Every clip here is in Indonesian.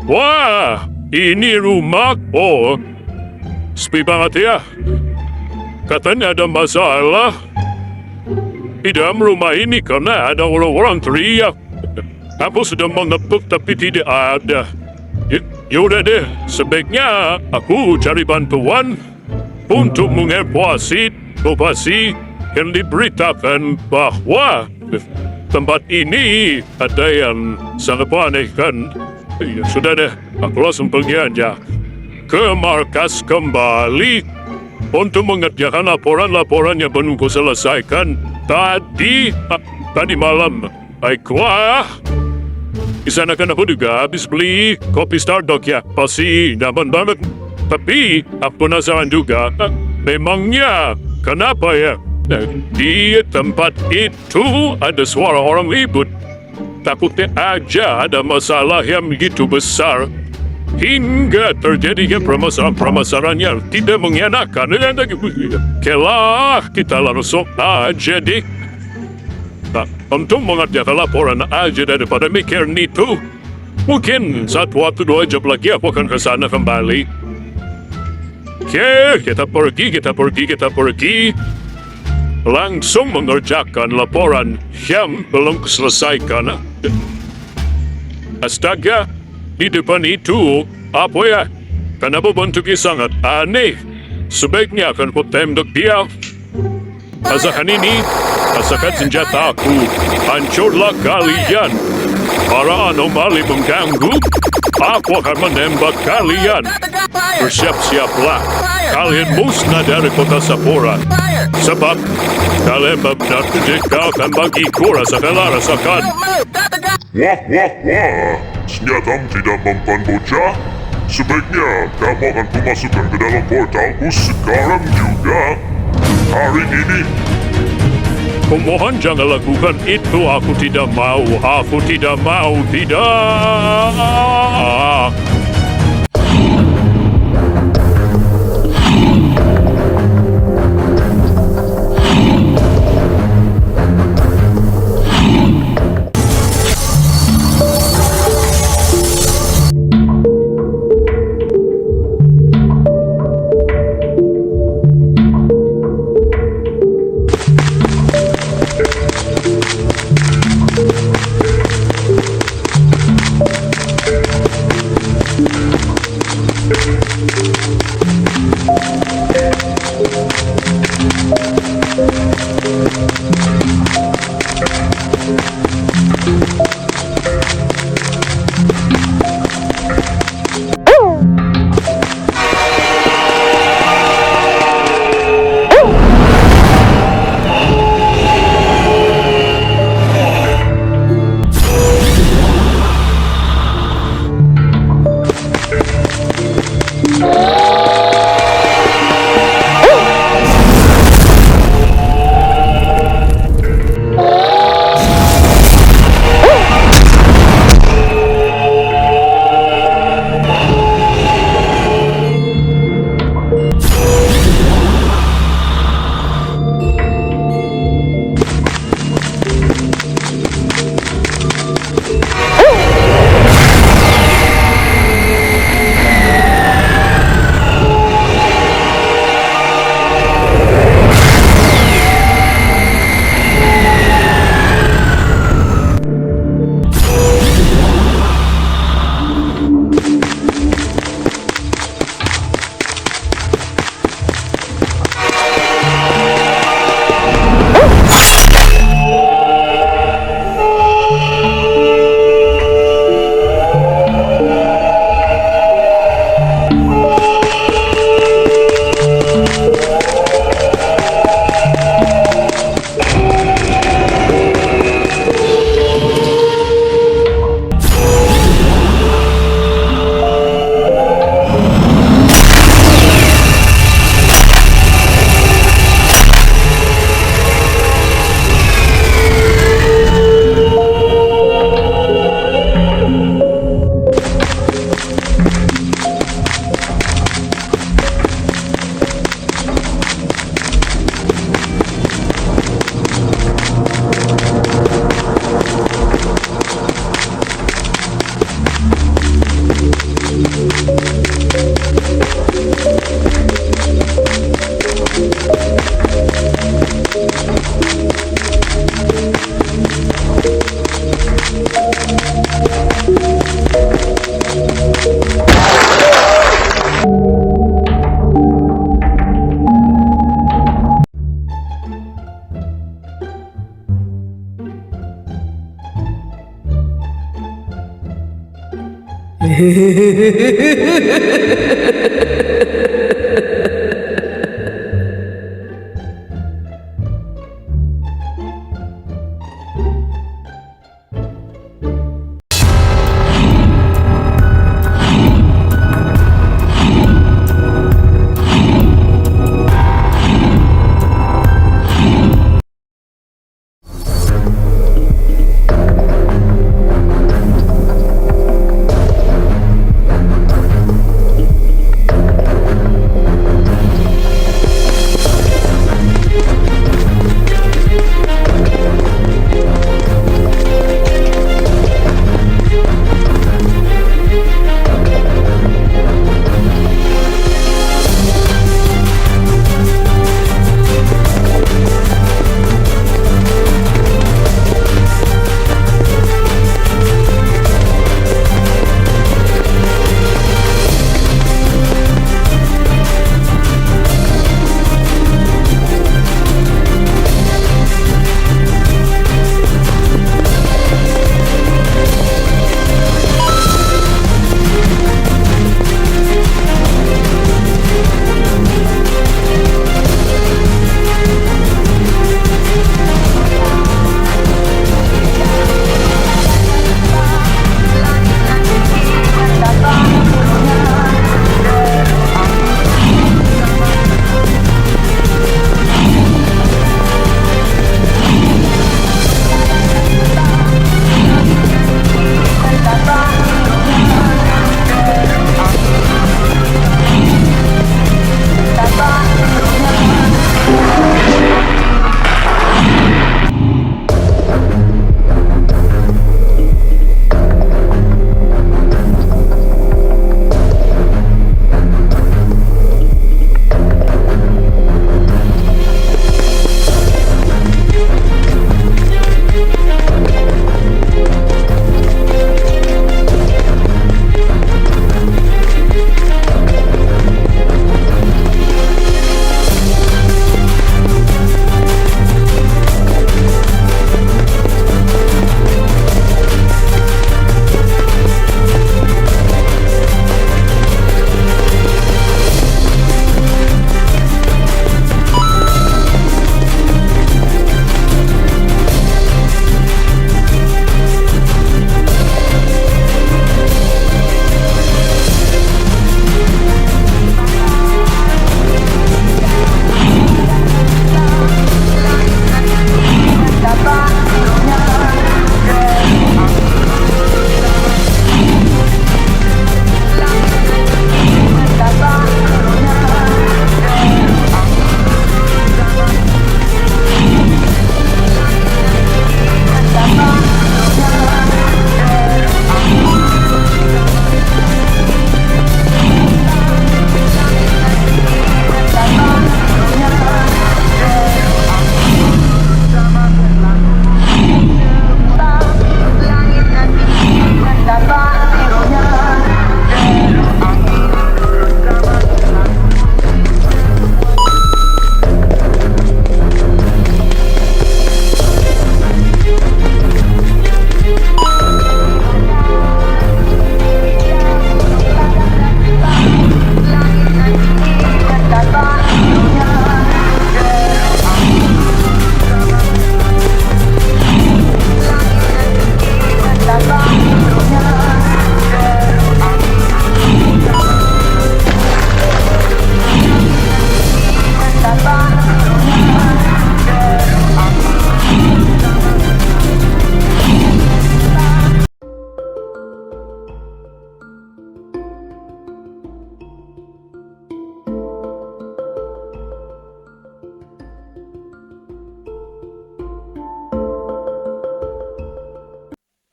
Wah, ini rumah. Oh, sepi banget ya. Katanya ada masalah di dalam rumah ini karena ada orang-orang teriak. Aku sudah menepuk tapi tidak ada. Yaudah deh, sebaiknya aku cari bantuan untuk mengevakuasi lokasi yang diberitakan bahwa tempat ini ada yang sangat menandakan. Ya, sudah deh, aku langsung pergi aja ke markas kembali untuk mengerjakan laporan-laporan yang belum kuselesaikan tadi malam. Baiklah. Di sana kan aku juga habis beli kopi Starbucks ya. Pasti nyaman banget. Tapi aku penasaran juga. Memangnya kenapa ya? Di tempat itu ada suara orang ribut. Takutnya aja ada masalah yang begitu besar. Hingga terjadinya permasalahan yang tidak mengenakan. Kelah kita langsung aja deh. Untuk mengerjakan laporan aja daripada mikirin itu. Mungkin satu waktu 2 jam lagi aku akan ke sana kembali. Oke, kita pergi. Langsung mengerjakan laporan yang belum selesaikan. Astaga, di depan itu apa ya? Kenapa bentuknya sangat aneh? Sebaiknya akan ku tembak dia. Rasakan ini, rasakan senjata aku. Hancurlah kalian. Para anomali mengganggu. Aku akan menembak kalian. Bersiap-siaplah. Kalian musnah dari kota Sakura. Sebab kalian benar terdekat akan bagiku. Rasakan. Wah. Senjatamu tidak mempan bocah. Sebaiknya kamu akan kumasukkan ke dalam portalku sekarang juga. Hari ini. Kumohon jangan lakukan itu. Aku tidak mau. Tidak.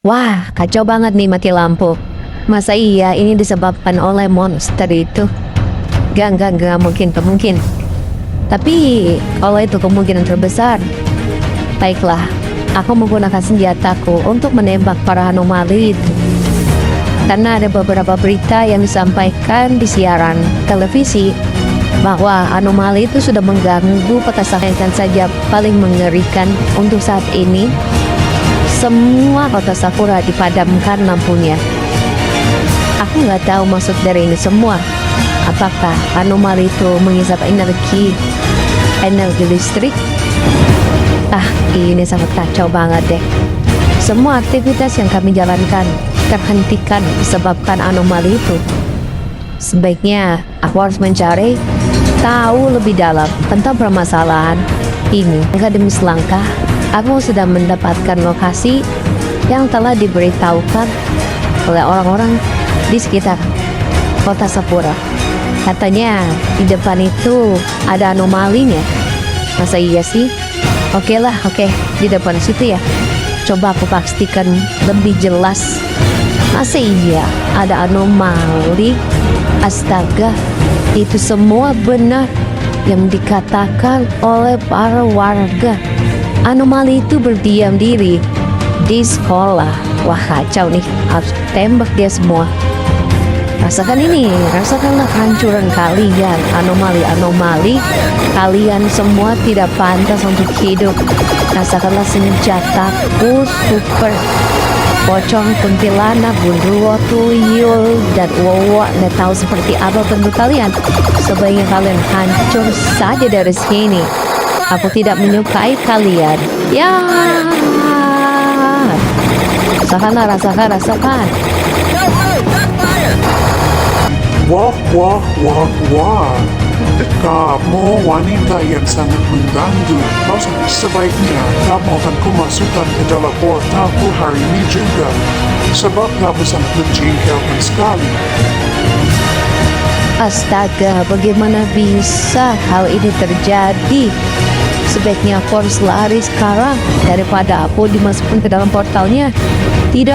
Wah, kacau banget nih mati lampu. Masa iya ini disebabkan oleh monster itu? Gak mungkin. Tapi kalau itu kemungkinan terbesar, baiklah, aku menggunakan senjataku untuk menembak para anomali itu. Karena ada beberapa berita yang disampaikan di siaran televisi bahwa anomali itu sudah mengganggu petasan yang saja paling mengerikan untuk saat ini. Semua kota Sakura dipadamkan lampunya. Aku nggak tahu maksud dari ini semua. Apakah anomali itu menghisap energi listrik? Ini sangat kacau banget deh. Semua aktivitas yang kami jalankan terhentikan disebabkan anomali itu. Sebaiknya aku harus mencari tahu lebih dalam tentang permasalahan ini. Langkah demi selangkah, aku sudah mendapatkan lokasi yang telah diberitahukan oleh orang-orang di sekitar kota Sakura. Katanya di depan itu ada anomalinya. Masa iya sih? Oke, di depan situ ya. Coba aku pastikan lebih jelas. Masa iya ada anomali? Astaga, itu semua benar yang dikatakan oleh para warga. Anomali itu berdiam diri di sekolah. Wah, kacau nih, harus tembak dia semua. Rasakan ini, rasakanlah kehancuran kalian, anomali. Kalian semua tidak pantas untuk hidup. Rasakanlah senjataku super. Pocong, kuntilanak, gundurwo, tuyul, dan wawa. Nggak tahu seperti apa bentuk kalian. Sebaiknya kalian hancur saja dari sini. Aku tidak menyukai kalian. Ya, rasakan. Wah. Kamu wanita yang sangat mengganggu. Sebaiknya kamu akan kumasukkan ke dalam portalku hari ini juga. Sebab kamu sangat menjengkelkan sekali. Astaga, bagaimana bisa hal ini terjadi? Sebaiknya aku harus lari sekarang daripada aku dimasukkan ke dalam portalnya. Tidak.